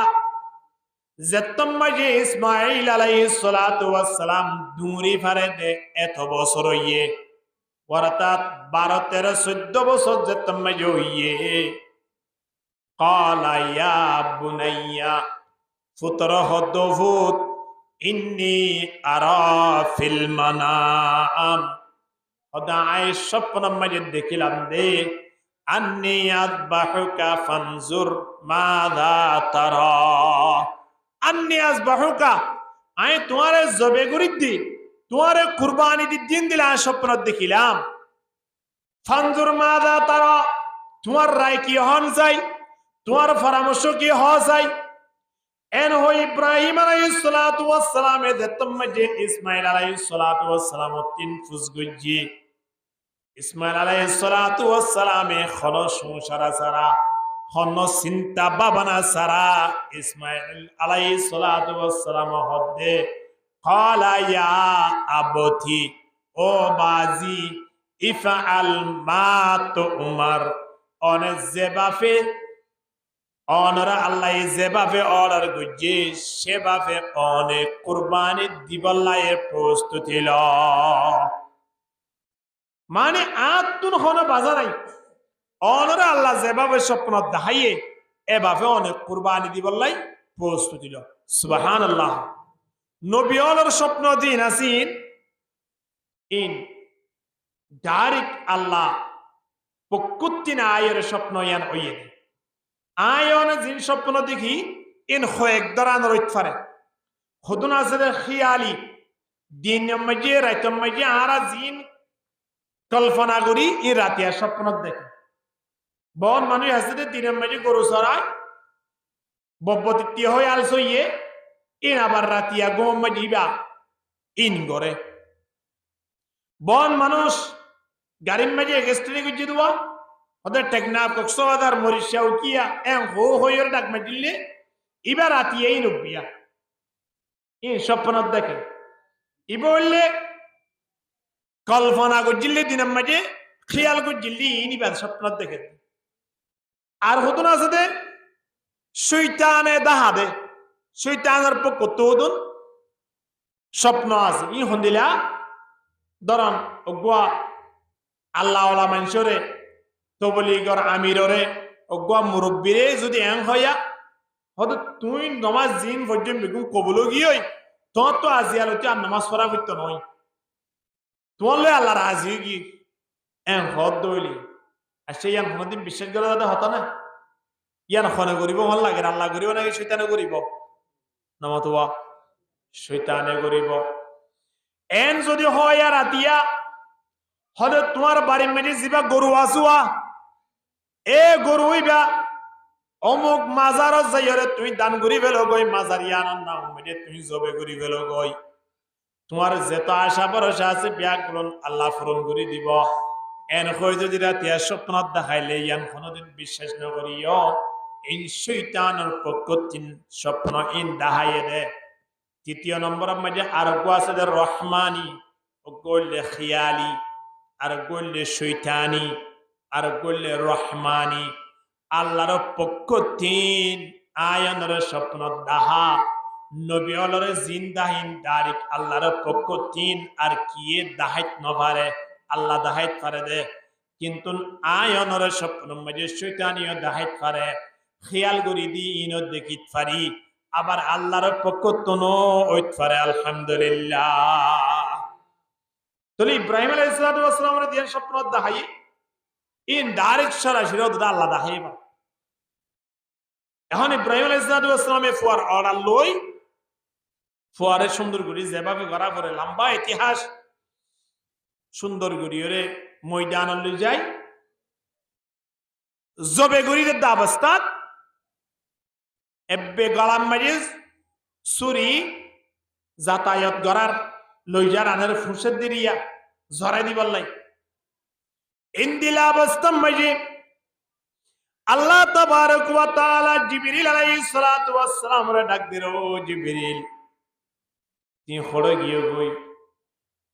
যেতম মাঝে ইসমাইল আলাইহিস সালাতু ওয়াস সালাম দুরি ফারে দে এত বছর হইয়ে, অর্থাৎ 12-13-14 বছর যেতম মাঝে হইয়ে ক্বালা ইয়া বুনাইয়া পুত্র হদফুত ইন্নী আরা ফিল মানাম, খোদায়ে স্বপ্ন মাঝে দেখিলাম দে আন্নী আযবাহুকা ফানজুর মাযা তারা, আন্নী আযবাহুকা আয় তোমারে জবে করি দি তোমারে কুরবানি দি দিন দিলা স্বপ্ন দেখিলাম, ফানজুর মাযা তারা তোমার রায় কি হন যাই, তোমার পরামর্শ কি হওয়া যায়। এন হই ইব্রাহিম আলাইহিস সালাতু ওয়াস সালাম এ যেতম মাঝে ইসমাইল আলাইহিস সালাতু ওয়াস সালাম 3 ফুস গজি, ইসমাইল আলাইহিস সালাতু ওয়াস সালামে খল সংসারা সারা হন চিন্তা ভাবনা সারা ইসমাইল আলাইহিস সালাতু ওয়াস সালাম হদে ক্বালা ইয়া আবতি, ও বাজি ইফআল মা তুমার, অনে যেভাবে অনরা আল্লাহ যেভাবে অর্ডার করছে সেভাবে অনেক কুরবানি দিবল্লায়ের প্রস্তুতি ল, মানে আতুন হন বাজার নাই অনরা আল্লাহ যেভাবে স্বপ্ন দেখাইয়ে এভাবে অনেক কুরবানি দিবল্লাই প্রস্তুতি ল। সুবহানাল্লাহ। নবী অলর স্বপ্ন দিন আসিন ইন ডাইরেক্ট আল্লাহ পকুত্তিন আয়ের স্বপ্ন ইয়ান হইয়ে আয়ন জিন স্বপ্ন দেখি ইন কয়েক দরান রইত পারে খুদুন আছে খিয়ালি দিন মাঝে রাত মাঝে আরা জিন কল্পনা করি ই রাতিয়া স্বপ্ন দেখে বন মানুষ আছে দিনের মাঝে গরু চড়ায় বব্বতী হয়ে আলসইয়ে ইন আবার রাতিয়া গম মাঝিবা ইন গড়ে বন মানুষ গাড়ির মাঝে এক্সট্রি গুজি দেওয়া ওদের টেকনাফ কক্সবাজার মরিশা উকিয়া এম হো হইয়ের ডাক মাটিলে এবার আতিয়াই নব্বিয়া ই স্বপ্নত দেখে ই বললে কল্পনা গুজিলে দিনের মাঝে খেয়াল গুজিলি ইনিবার স্বপ্নত দেখে আর হতো না আছে শৈতানে দাহা দে শৈতানের পক্ষ তোদন স্বপ্ন আছে ই হন্দিলা ধরন অগুয়া আল্লাহ মানুষরে তবলিগর আমিররে অগুয়া মুরব্বীরে যদি এং হইয়া হয়তো তুই নমাজ জিন পর্যন্ত বেগুন কবল গিয়ে তোমার তো আজি আলোতে আর নমাজ পড়া করতে নয় তোমার লই আল্লাহ রাজি গিয়ে এং হদ দইলি আর সেই ইয়ান কোনদিন বিশ্বাস করে যাতে হতো না ইয়ান খনে করিব ভাল লাগে আল্লাহ করিব নাকি শৈতানে করিব নমতোয়া শৈতানে করিব এন যদি হয় আর আতিয়া হলে তোমার বাড়ির মেঝে যিবা গরু আসুয়া এ গরু হইবা অমুক মাজারত যাইরে তুই দান করি ফেলো গই মাজারিয়ানার নাম মেঝে তুই জবে করি ফেলো গই তোমার যেত আশা ভরসা আছে ব্যাকরণ আল্লাহ পূরণ করে দিব এন হয়ে যদি রাতিয়া স্বপ্নত দেখাইলে ইয়ান কোনদিন বিশ্বাস নকরিও এই শৈতানের পক্ষ তিন স্বপ্ন ইন দেখাইয়ে দে তৃতীয় নম্বরের মধ্যে আর আছে যে রহমানি ও গল্লে খিয়ালি আর গল্লে শৈতানি আর গল্লে রহমানি আল্লাহর পক্ষ তিন আয়নের স্বপ্ন দাহা নবী অলরে জিন্দাহিন তারিখ আল্লাহর পক্ষ তিন আর কিয়ে দাহাইত নভারে আল্লাহ দাহাইত পারে দে কিন্তু আয়নের স্বপ্ন মধ্যে শৈতানিও দাহাইত পারে খেয়াল করি দি ইনো দেখিত পারি আবার আল্লাহর পক্ষ তনো ওইত পারে আলহামদুলিল্লাহ তাহলে ইব্রাহিম আলাইহিস সালামের দিয়ে স্বপ্ন দাহাই ইন ডাইরেক্ট সরাসরি আল্লাহ দাহাইবা এখন ইব্রাহিম আলাইহিস সালামে ফুয়ার অর্ডার লই ফুয়ারে সুন্দর করি যেভাবে গড়া করে লম্বা ইতিহাস সুন্দর করিয়ে ময়দান লই যাই জবে গরিদের দাবস্তাত এব্বে গলাম মারিজ সুরি যাতায়াত গড়ার লইজার আনের ফুরসত দিরিয়া ঝরাই দিবার লাই ইন্দিলা অবস্থাম মাঝে আল্লাহ তাবারক ওয়া তাআলা জিবরিল আলাইহিস সালাতু ওয়াস সালাম রে ডাক দিল ও জিবরিল তুই খড় গিয়ে গই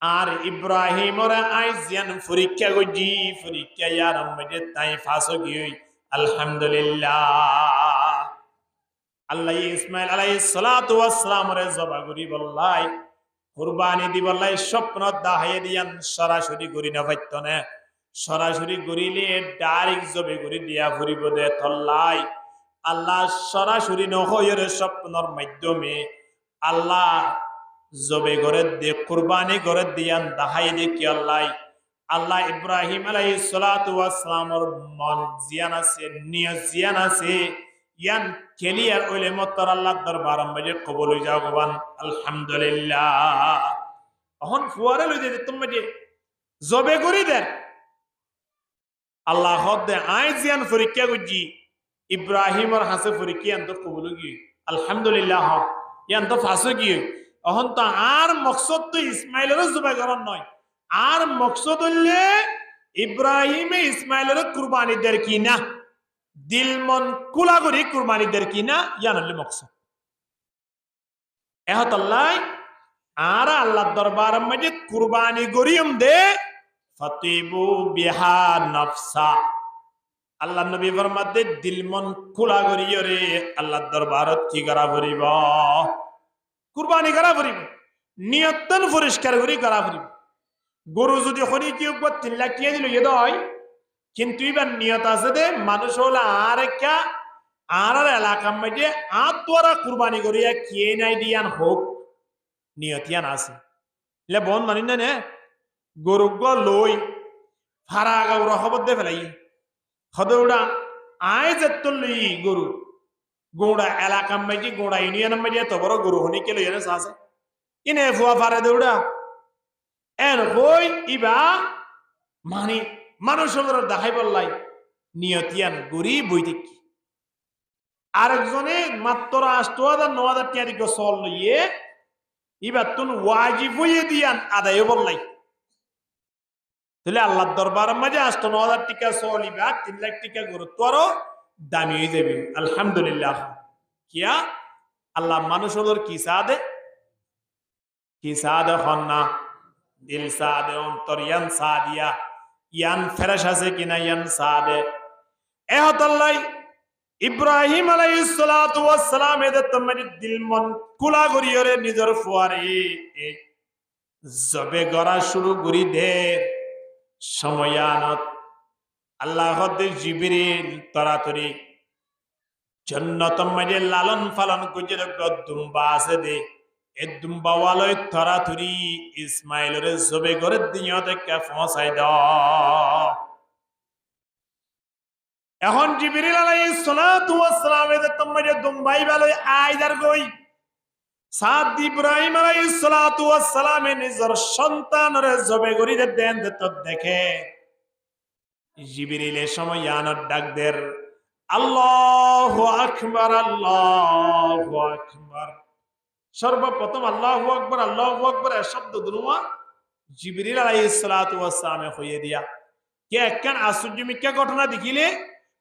আর ইব্রাহিম ওরা আইজিয়ান পরীক্ষা গজি পরীক্ষা ইয়ার মধ্যে তাই ফাঁসো গিয়ে আলহামদুলিল্লাহ আল্লাহ ইসমাইল আলাইহিস সালাতু ওয়াস সালাম রে জবা করি বললাই কুরবানি দি বললাই স্বপ্ন দাহাই দিয়ান সরাসরি করি না পাইতো না সরাসরি করিলে ডাইরেক্ট জবে করি দিয়া ফুরিব দে তল্লাই আল্লাহ সরাসরি নহয়ের স্বপ্নর মাধ্যমে আল্লাহ জবে করে দে কুরবানি করে দিয়ান দাহাই দে কি আল্লাহ আল্লাহ ইব্রাহিম আলাইহিস সালাতু ওয়াস সালামর মন জিয়ান আছে নিয়ত জিয়ান আছে ইয়ান ক্লিয়ার ওইলে মতর আল্লাহ দরবার মধ্যে কবুল হই যাও গবান আলহামদুলিল্লাহ এখন ফুয়ারে লই দে তুমি জবে করি দে আল্লাহ হদে আই জিয়ান পরীক্ষা গজি ইব্রাহিমর হাসে পরীক্ষা আন্ত কবুল গি আলহামদুলিল্লাহ ইয়ান তো ফাসো গি এখন তো আর মকসদ তো ইসমাইলের জবে করার নয় আর মকসদ হইলে ইব্রাহিমে ইসমাইলের কুরবানি দের কি না দিল মন কুলা করি কুরবানি দের কি না ইয়ান হলে মকসদ এহত আল্লাহ আর আল্লাহ দরবার মধ্যে কুরবানি গরিয়ম দে ফাতিবু বিহা নফসা আল্লাহ নবী ফরমাতে দিল মন কুলা করিও রে আল্লাহ দরবারত কি করা করিব কুরবানি করা করিব নিয়তন পরিষ্কার করি করা করিব গরু যদি হনি কি 3 লাখ টাকা দিল ইয়ে হয় কিন্তু এবার নিয়ত আছে দে মানুষ হলো আর একটা আর এলাকার মধ্যে আত্মরা কুরবানি করিয়া কে নাই দিয়ান হোক নিয়তিয়ান আছে এলে বন মানি না নে গরু লই ফারা গাউর খবর দে ফেলাই হদৌড়া আয় যেত লই গরু গোড়া এলাকার মধ্যে গোড়া ইউনিয়নের মধ্যে এত বড় গরু হনি কে লইয়া আছে ইনে ফুয়া ফারে দৌড়া এন হই ইবা মানে মানুষ দেখাই বললাই নিয়তিয়ান গরি বই দেখি আরেকজনে মাত্র 8,000 9,000 টাকা দিকে চল লইয়ে এবার তুন ওয়াজিব হইয়ে দিয়ান আদায় বললাই তাহলে আল্লাহর দরবারের মাঝে ৫৮,০০০ টাকা চলিবা ৩ লাখ টাকা গুরুত্ব আরো দামি হয়ে যাবে। আলহামদুলিল্লাহ। কিয়া আল্লাহ মানুষ হলোর কি সাদে কি সাদে হন না দিল সাদে অন্তর ইয়ান সাদিয়া ইয়ান ফেরেশ আছে কিনা ইয়ান সাদে এহতাল্লাই ইব্রাহিম আলাইহিস সালাতু ওয়াস সালাম এদের তোমাদের দিল মন কুলা করিয়রে নিজের ফুয়ারে জবে গড়া শুরু করি দে সময়ানত আল্লাহ হদ্দে জিবরিল তরাতরি জন্নতম মাঝে লালন পালন করছে দুম্বা আছে দে এ দুম্বা ওয়ালয় তরাতুরি ইসমাইলের জবে গড়ে দিন থেকে পৌঁছাই দাও। এখন জিবরিল আলাইহিস সালাতু ওয়াস সালাম এদের তোমাদের দুম্বাই বালয় আইদার গই সাদ ইব্রাহিম আলাইহিস সালাতু ওয়াস সালাম নিজের সন্তানের জবে গড়ি দেন তো দেখে জিবরিলের সময় ইয়ানত ডাক দের আল্লাহু আকবার আল্লাহু আকবার। সর্বপ্রথম আল্লাহু আকবার এর শব্দ দুনুয়া জিবরিল আলাইহিস সালাতু ওয়াস সালামে হইয়ে দিয়া কে একখান আশ্চর্যমিকা ঘটনা দেখিলে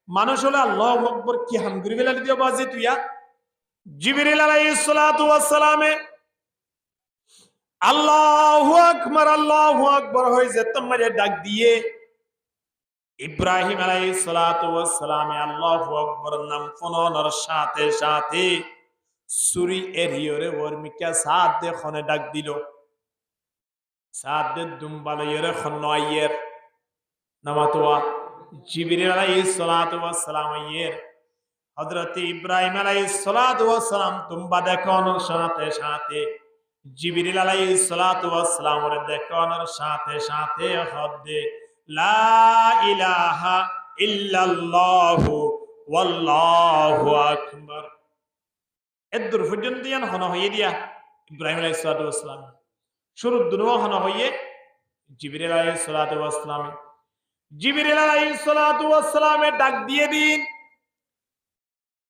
মানুষ হলে আল্লাহু আকবার কি হামগুরি বেলা দিয়া বাজে তুইয়া জিবরিল আলাইহিস সালাতু ওয়াস সালামে আল্লাহু আকবার হয়ে যেত মারে ডাক দিয়ে ইব্রাহিম আলাইহিস সালাতু ওয়াস সালামে আল্লাহু আকবার নাম ফোনর সাথে সাথে সুরি এরিয়রে ওরমিকা সাদ দে খনে ডাক দিল সাদ দে দুম্বালয়রে খনয়ের নামাতোয়া জিবরিল আলাইহিস সালাতু ওয়াস সালাম এর হযরত ইব্রাহিম আলাইহিস সালাতু ওয়াস সালাম দুম্বা দেখানোর সাথে সাথে জিবরিল আলাইহিস সালাতু ওয়াস সালাম এর দেখানোর সাথে সাথে হদ্দে লা ইলাহা ইল্লাল্লাহু ওয়াল্লাহু আকবার এদুর পর্যন্ত ইয়ান হন হইয়ে দিয়া ইব্রাহিম আলাইহিস সালাতু ওয়াস সালাম শুরু দুনো হন হইয়ে জিবরিল আলাইহিস সালাতু ওয়াস সালাম জিবরিল আলাইহিস সালাতু ওয়াস সালাম ডাক দিয়ে দিন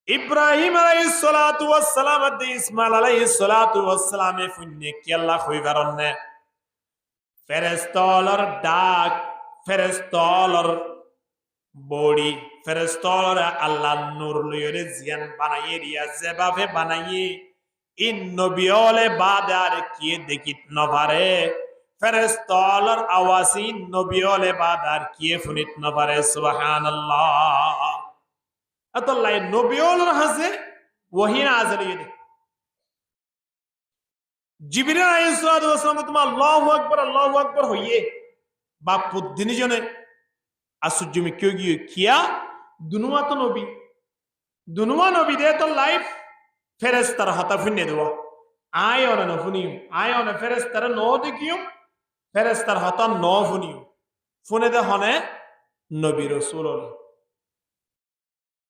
ইব্রাহিম আলাইহিস সালাতু ওয়াস সালাম আদ ইসমাইল আলাইহিস সালাতু ওয়াস সালাম ফুন্নে কি আল্লাহ কইবারন না ফেরেশতার ডাক ফেরেশতার বডি ফেরেশতার আল্লাহ নূর লইরে জিয়ান বানাইয়ে দিয়া যেভাবে বানাইয়ে ইন নবিয়লে বাদার কি দেখিত ন পারে ফেরেশতার আওয়াজি নবিয়লে বাদার কি ফুনিত ন পারে সুবহানাল্লাহ। আতাল্লাহ নবিয়লের হাসে ওহী নাযিল হইয়ে জিবরিল আলাইহিস সালাতু ওয়াস সালাম তোমার আল্লাহু আকবার হইয়ে বাপ পুদ্দিনী জনে আশ্চর্যমি কেউ গিয়ে কিয়া দুনুয়া তো নবী দুনুয়া নবী দে তো লাইফ ফেরেশতার হাতা ফুনে দেওয়া আয় ওনা ন ফুনিও আয় ওনা ফেরেশতার ন দেখিও ফেরেশতার হাতা ন ফুনিও ফুনে দে হনে নবী রাসূলুল্লাহ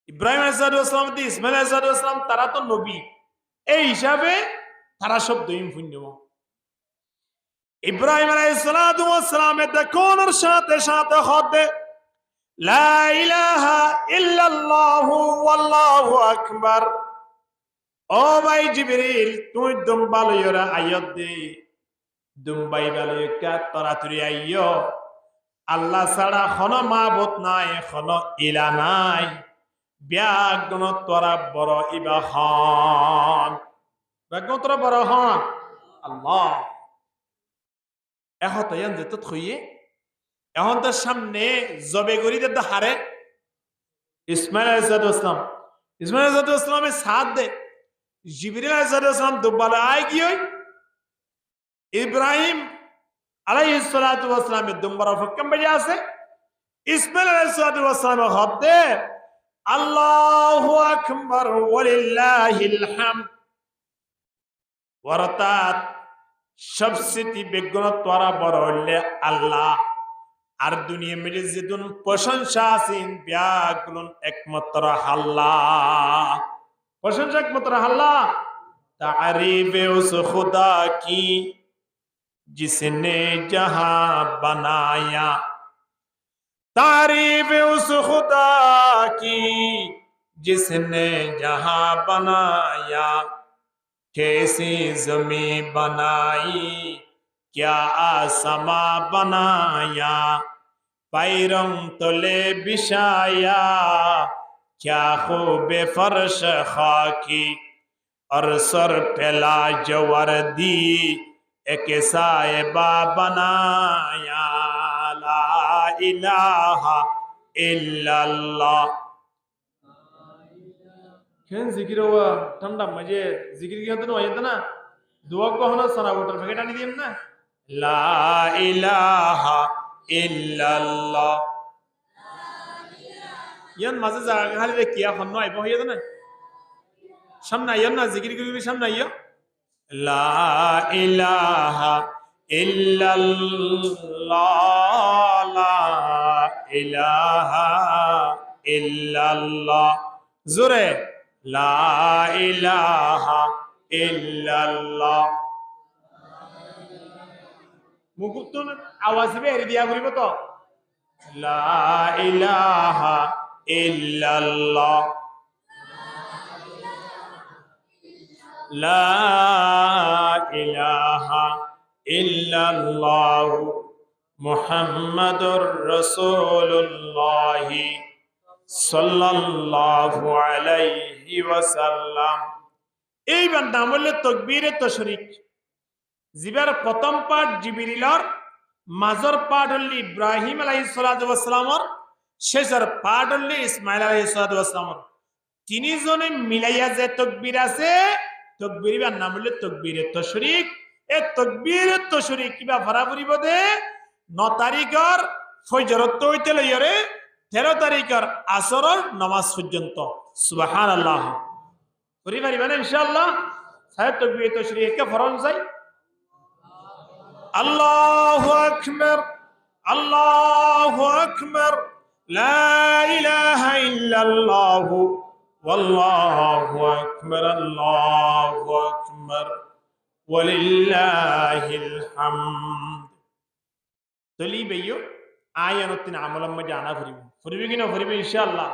ইব্রাহিম আলাইহিস সালাম দি ইসমাইল আলাইহিস সালাম তারা তো নবী এই হিসাবে তারা শব্দ ইম ফুনিও ইব্রাহিম আলাইহিস সালাম দেখানোর সাথে সাথে হদে লা ইলাহা ইল্লাল্লাহু ওয়াল্লাহু আকবার। ও ভাই জিবরিল তুই দুম্বালয়রা আয়াত দে দুম্বাই বালয়কা তরাতুরি আইয়ো আল্লাহ ছাড়া কোন মাবুদ নাই কোন ইলা নাই ব্যাগন তোরা বড় ইবাহান ব্যাগন তোরা বড় হন আল্লাহ। এখন তাইয়ান যেত থইয়ে এখন তার সামনে জবে গরিতে হারে ইসমাইল আলাইহিস সালামের সাথ দে জিবরিল আলাইহিস সালাম দুব্বালে আয় কি হই ইব্রাহিম আলাইহিস সালাতু ওয়াস সালামের দুম্বার ফকম বাজে আছে ইসমাইল আলাইহিস সালাতু ওয়াস সালামের হাত দে আল্লাহু আকবার ওয়ালিল্লাহিল হামদ ওয়ারাতাত সবচেয়ে বেগুন তোরা বড় হইলে আল্লাহ আর দুনিয়া মিলে যেদিন প্রশংসা আছেন ব্যাগুন একমাত্র আল্লাহ প্রশংসা একমাত্র আল্লাহ। तारीफ़ उस खुदा की जिसने जहां बनाया तारीफ़ उस खुदा की जिसने जहां बनाया कैसी ज़मीं बनाई क्या आसमा बनाया पैरों तले बिछाया क्या खूब फर्श खाकी और सर पेला जवर दी एक साहिबा बनाया ला इलाहा इल्लल्लाह কেন জিকির হওয়া ঠান্ডা মাঝে জিকির কি হতো না হইতো না দোয়া কখনো সারা গোটার প্যাকেট আনি দিন না লা ইলাহা ইল্লাল্লাহ ইয়ান মাঝে জায়গা খালি রে কিয়া হন্ন আইব হইতো না সামনে আইও না জিকির করি সামনে আইও লা ইলাহা ইল্লাল্লাহ লা ইলাহা ইল্লাল্লাহ জোরে লা ইলাহা ইল্লাল্লাহ মুকুতুন আওয়াজ বের দিয়া করিব তো লা ইলাহা ইল্লাল্লাহ লা ইলাহা ইল্লাল্লাহ মুহাম্মাদুর রাসূলুল্লাহ সাল্লাল্লাহু আলাইহি ওয়াসাল্লাম এইবার নাম হলো তাকবীরে তাশরিক জিবার প্রথম পাঠ জিবরিলর মাজর পাঠ হল ইব্রাহিম আলাইহিস সালাতু ওয়াস সালামর শেষের পাঠ হল ইসমাঈল আলাইহিস সালাতু ওয়াস সালামর তিনজনে মিলাইয়া যে তাকবীর আছে তাকবীরের নাম হল তাকবীরে তাশরিক এই তাকবীরে তাশরিক কিবা ফরাফরি বদে 9 তারিখের ফজরত হইতে লইরে 13 তারিখের আসরের নামাজ পর্যন্ত সুবহানাল্লাহ করি পারিবা না ইনশাআল্লাহ সাহেব তাকবীরে তাশরিক কে ফরজ চাই আল্লাহু আকবার আল্লাহু আকবার লা ইলাহা ইল্লাল্লাহ ওয়াল্লাহু আকবার আল্লাহু আকবার ওয়ালিল্লাহিল হামদ তলি বেয়ো আয়ানতিন আমলাম মে জানা ফরিবে কিনা ফরিবে ইনশাআল্লাহ